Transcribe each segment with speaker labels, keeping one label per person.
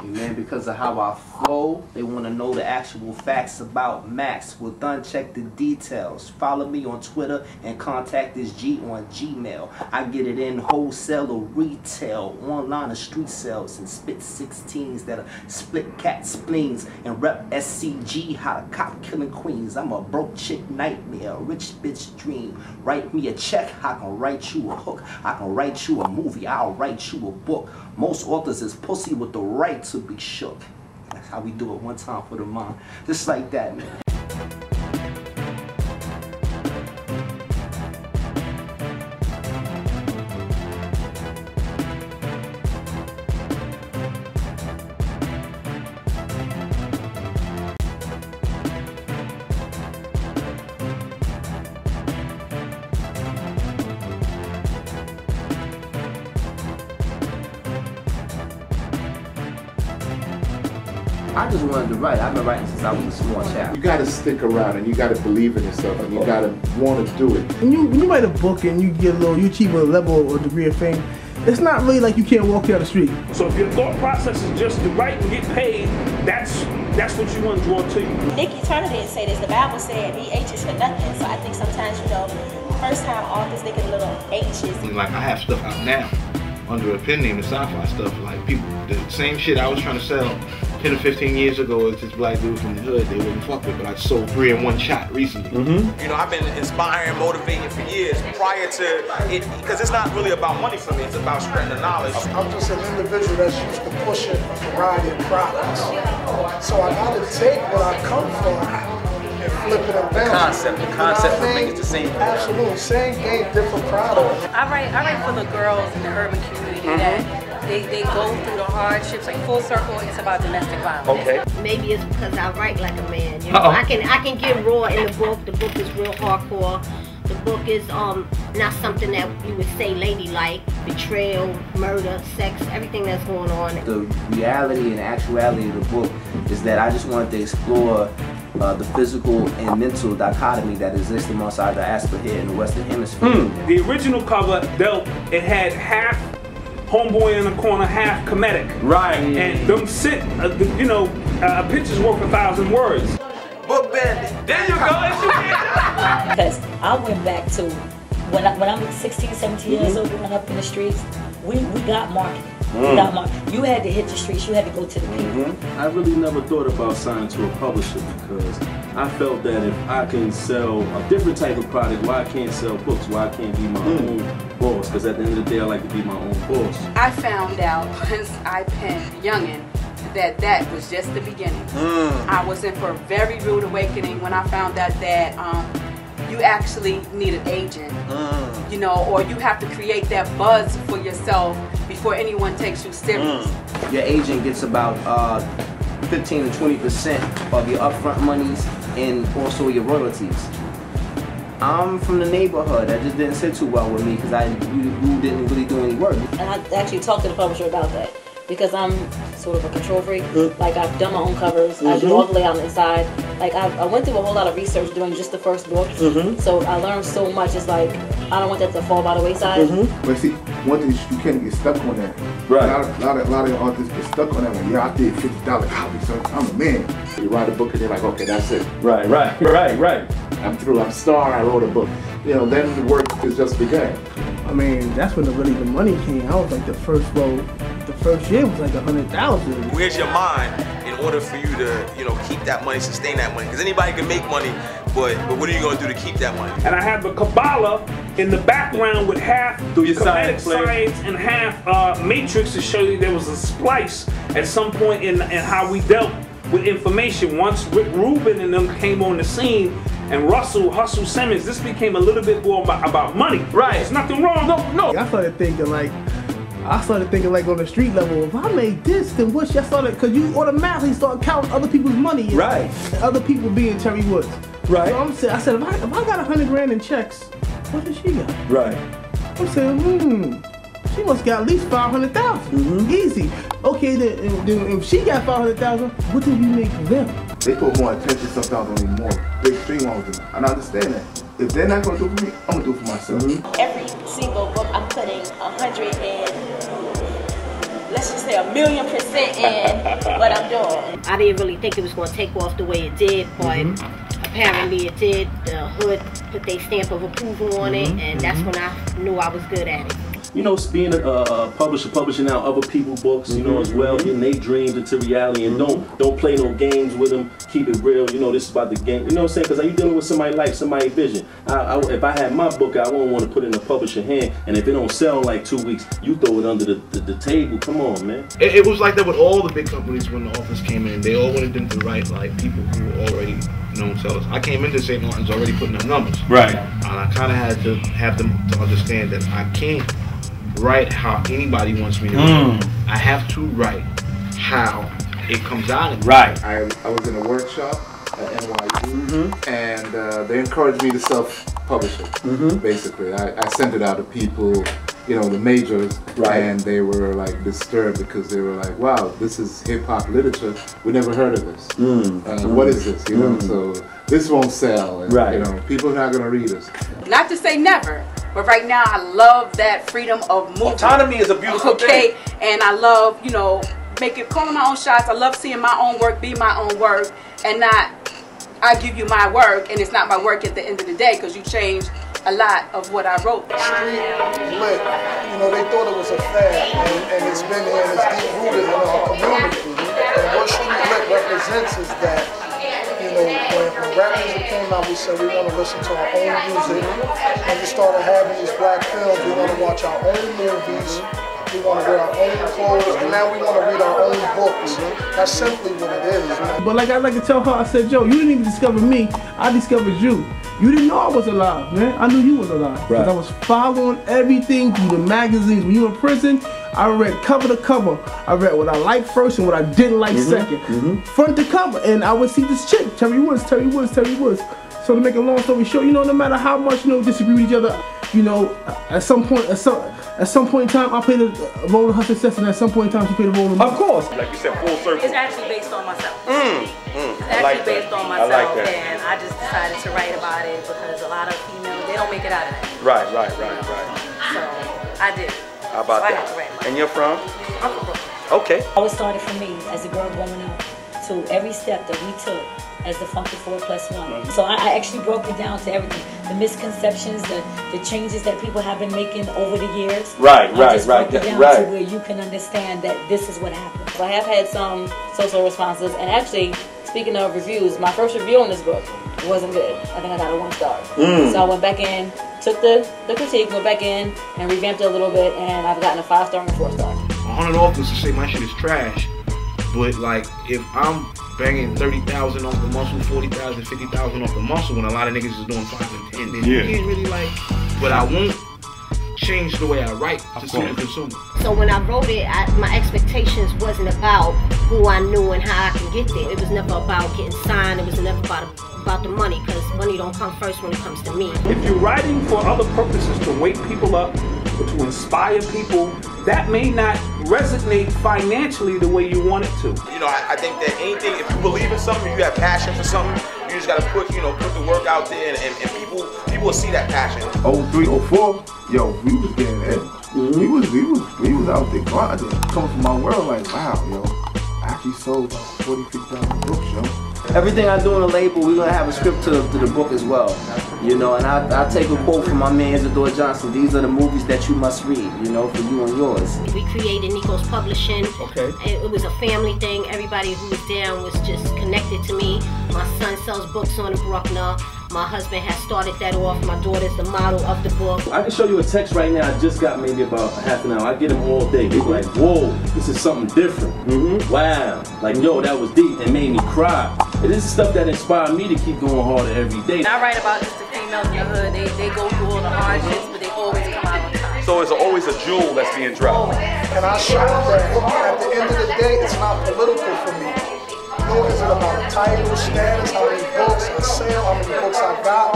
Speaker 1: Man, because of how I flow, they want to know the actual facts about Max. Well done, check the details. Follow me on Twitter and contact this G on Gmail. I get it in wholesale or retail, online or street sales, and spit 16s that'll split cat spleens and rep SCG, how to cop killing queens. I'm a broke chick nightmare, a rich bitch dream. Write me a check, I can write you a hook. I can write you a movie, I'll write you a book. Most authors is pussy with the right to be shook. That's how we do it, one time for the mind. Just like that, man. I just wanted to write. I've been writing since I was a small child.
Speaker 2: You gotta stick around and you gotta believe in yourself and you gotta want to do it.
Speaker 3: When you write a book and you get you achieve a level or degree of fame, it's not really like you can't walk down the street.
Speaker 4: So if your thought process is just to write and get paid, that's what you want to draw to you.
Speaker 5: Nicky Turner didn't say this. The Bible said be anxious for nothing. So I think sometimes, you know, first time authors, they get a little anxious.
Speaker 6: Like I have stuff out now under a pen name, the sci-fi stuff. Like people, the same shit I was trying to sell 10 or 15 years ago as this black dude from the hood, they wouldn't fuck with, but I sold 3 in one shot recently.
Speaker 7: You know, I've been inspiring, motivating for years prior to it, because it's not really about money for me, it's about spreading the knowledge.
Speaker 8: I'm just an individual that's used to pushing a variety of products. So I gotta take what I come from and flip it around.
Speaker 7: The concept for me is the same.
Speaker 8: Absolutely, same game, different product.
Speaker 9: I write for the girls in the urban community that they go through the hardships, like full circle, it's about domestic violence.
Speaker 7: Okay.
Speaker 10: Maybe it's because I write like a man. You know, I can get raw in the book. The book is real hardcore. The book is not something that you would say ladylike. Betrayal, murder, sex, everything that's going on.
Speaker 1: The reality and actuality of the book is that I just wanted to explore the physical and mental dichotomy that exists amongst our diaspora here in the Western Hemisphere.
Speaker 4: The original cover it had half homeboy in the corner, half comedic. Right. And them a picture's worth 1,000 words.
Speaker 7: Bookbanditz.
Speaker 4: There you go.
Speaker 5: Because I went back to when I'm 16, 17 years old, growing up in the streets, we got marketing. You had to hit the streets, you had to go to the people.
Speaker 11: I really never thought about signing to a publisher because I felt that if I can sell a different type of product, why I can't sell books, why I can't be my own boss, because at the end of the day I like to be my own boss.
Speaker 9: I found out once I penned Youngin' that was just the beginning. I was in for a very rude awakening when I found out that you actually need an agent, you know, or you have to create that buzz for yourself before anyone takes you serious.
Speaker 1: Your agent gets about 15 to 20% of your upfront monies and also your royalties. I'm from the neighborhood. That just didn't sit too well with me because you didn't really do any work.
Speaker 5: And I actually talked to the publisher about that because I'm sort of a control freak. Like I've done my own covers. I do all the layout on the inside. Like I went through a whole lot of research doing just the first book. So I learned so much. It's like I don't want that to fall by the wayside.
Speaker 2: But see, one thing you can't get stuck on that. Right. A lot of authors get stuck on that one. Yeah, I did $50 copy, so I'm a man. You write a book and they're like, okay, that's it. Right. I'm through. I'm a star. I wrote a book. You know, then the work is just began.
Speaker 3: I mean, that's when the money came. I was like the first year was like 100,000.
Speaker 7: Where's your mind in order for you to, you know, keep that money, sustain that money? Because anybody can make money, but what are you going to do to keep that money?
Speaker 4: And I have the Kabbalah in the background with half comedic science and half matrix to show you there was a splice at some point in how we dealt with information. Once Rick Rubin and them came on the scene, and Russell Simmons, this became a little bit more about money. Right. There's nothing wrong. No.
Speaker 3: I started thinking like on the street level, if I made this, then what? I started, because you automatically start counting other people's money. Right. And other people being Terry Woods. Right. So I said, if I got 100 grand in checks, what does she got? Right. I'm saying, she must got at least 500,000. Easy. Okay, then if she got 500,000, what did we make for them?
Speaker 2: They put more attention sometimes on the more big stream ones. And I understand that. If they're not going to do it for me, I'm going to do it for myself.
Speaker 5: Every single book I'm putting 100 and let's just say 1,000,000% in what I'm doing.
Speaker 10: I didn't really think it was going to take off the way it did, but apparently it did. The hood put their stamp of approval on it, and that's when I knew I was good at it.
Speaker 11: You know, being a publisher, publishing out other people's books, you know, as well, getting their dreams into reality, and don't play no games with them. Keep it real. You know, this is about the game. You know what I'm saying? Because you dealing with somebody's life, somebody's vision. If I had my book, I wouldn't want to put it in a publisher hand, and if it don't sell in like 2 weeks, you throw it under the table. Come on, man.
Speaker 6: It was like that with all the big companies when the offers came in. They all wanted them to write like people who were already known sellers. I came into St. Martin's already putting up numbers.
Speaker 11: Right.
Speaker 6: And I kind of had to have them to understand that I can't write how anybody wants me to write. I have to write how it comes out of me.
Speaker 11: Right.
Speaker 2: I was in a workshop at NYU, and they encouraged me to self-publish it. Basically, I sent it out to people, you know, the majors, and they were like disturbed because they were like, "Wow, this is hip-hop literature. We never heard of this. What is this? You know, so this won't sell. And, you know, people are not gonna read us."
Speaker 9: Not to say never. But right now, I love that freedom of movement.
Speaker 4: Autonomy is a beautiful thing.
Speaker 9: And I love, you know, calling my own shots. I love seeing my own work be my own work, and not I give you my work and it's not my work at the end of the day because you changed a lot of what I wrote.
Speaker 8: Street lit, you know, they thought it was a fad, and it's been here and it's deep rooted in our community. And what street lit represents is that, you know, when rap music came out, we said we want to listen to our own music. And we started having these black films. We want to watch our own movies. We want to wear our own clothes. And now we want to read our own books. That's simply what it is, man.
Speaker 3: But like I like to tell her, I said, Joe, you didn't even discover me. I discovered you. You didn't know I was alive, man. I knew you was alive. Because I was following everything through the magazines. When you were in prison, I read cover to cover. I read what I liked first and what I didn't like second. Front to cover. And I would see this chick, Terry Woods. So to make a long story short, you know, no matter how much, you know, disagree with each other, you know, at some point in time, I played a role in her success, and at some point in time, she played a role in mine.
Speaker 4: Of course. Like you said, full circle.
Speaker 5: It's actually based on myself. It's actually based on myself, and I just decided to write about it because a lot of females, they don't make it out of that.
Speaker 12: Right.
Speaker 5: So I did.
Speaker 12: How about that?
Speaker 5: I had to write mine.
Speaker 12: And you're from?
Speaker 5: I'm from Brooklyn.
Speaker 12: Okay.
Speaker 5: It always started for me as a girl growing up. To every step that we took as the Funky 4+1. So I actually broke it down to everything. The misconceptions, the changes that people have been making over the years.
Speaker 12: Right.
Speaker 5: Broke it down to where you can understand that this is what happened. So I have had some social responses, and actually, speaking of reviews, my first review on this book wasn't good. I think I got a 1 star. So I went back in, took the critique, went back in, and revamped it a little bit, and I've gotten a 5 star and a 4 star.
Speaker 6: 100 authors to say my shit is trash, but like if I'm banging 30,000 off the muscle, 40,000, 50,000 off the muscle, when a lot of niggas is doing 5 and 10, then you can't really like. But I won't change the way I write to suit the consumer.
Speaker 10: So when I wrote it, my expectations wasn't about who I knew and how I can get there. It was never about getting signed. It was never about the money, because money don't come first when it comes to me.
Speaker 4: If you're writing for other purposes, to wake people up or to inspire people, that may not resonate financially the way you want it to.
Speaker 7: You know, I think that anything, if you believe in something, you have passion for something, you just gotta put the work out there, and people will see that passion.
Speaker 2: 03, 04, yo, we was getting it. We was out there grinding, coming from my world like, wow, yo, I actually sold 40, 50,000 books, yo.
Speaker 1: Everything I do on the label, we're gonna have a script to the book as well, you know. And I take a quote from my man Isadora Johnson. These are the movies that you must read, you know, for you and yours.
Speaker 10: We created Nico's Publishing.
Speaker 4: Okay.
Speaker 10: It was a family thing. Everybody who was down was just connected to me. My son sells books on the Bruckner. My husband has started that off. My daughter's the model of the book.
Speaker 11: I can show you a text right now I just got maybe about half an hour. I get them all day. They're like, whoa, this is something different. Wow. Like, yo, that was deep and made me cry. And this is stuff that inspired me to keep going harder every day.
Speaker 5: I write about just the females in the hood. They go through all the hardships, but they always come out on top.
Speaker 12: So it's always a jewel that's being dropped.
Speaker 8: And I show that at the end of the day, it's not political for me. Nor is it about a title, status, how many books I sell, how many books I got.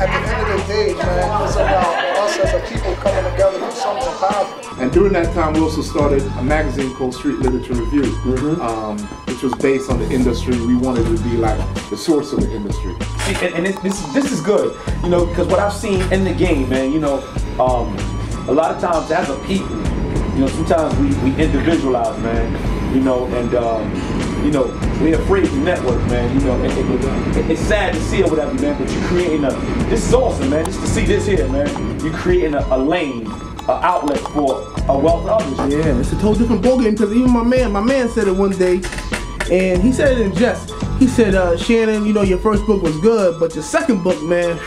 Speaker 8: At the end of the day, man, it's about us as a people coming together to do something positive.
Speaker 2: And during that time, we also started a magazine called Street Literature Review, which was based on the industry. We wanted to be like the source of the industry.
Speaker 4: See, and this is good, you know, because what I've seen in the game, man, you know, a lot of times as a people,
Speaker 11: You know, sometimes we individualize, man. You know, and we're afraid to network, man. You know, it's sad to see or whatever, man. But you're creating this is awesome, man. Just to see this here, man. You're creating a lane, an outlet for a wealth of others.
Speaker 3: Yeah, it's a total different ballgame because even my man said it one day, and he said it in jest. He said, Shannon, you know, your first book was good, but your second book, man.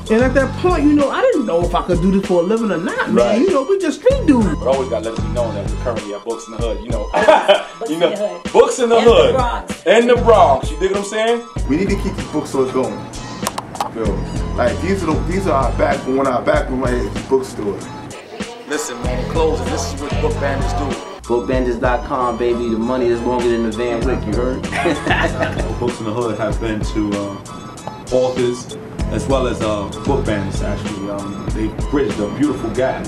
Speaker 3: And at that point, you know, I didn't know if I could do this for a living or not, man.
Speaker 11: Right.
Speaker 3: You know, we just street dudes.
Speaker 13: But always gotta let it be known that we're currently at Books in the Hood, you know. Books in the Hood. And the Bronx. You dig what I'm saying?
Speaker 2: We need to keep these bookstores going. Yo, like these are our backbone, right here, these bookstores.
Speaker 7: Listen, man, in closing, this is what Bookbanditz do.
Speaker 1: Bookbanditz.com, baby. The money is longer than the Van Wick, you heard?
Speaker 11: Books in the Hood have been to authors as well as Bookbanditz, actually. They bridged a beautiful gap.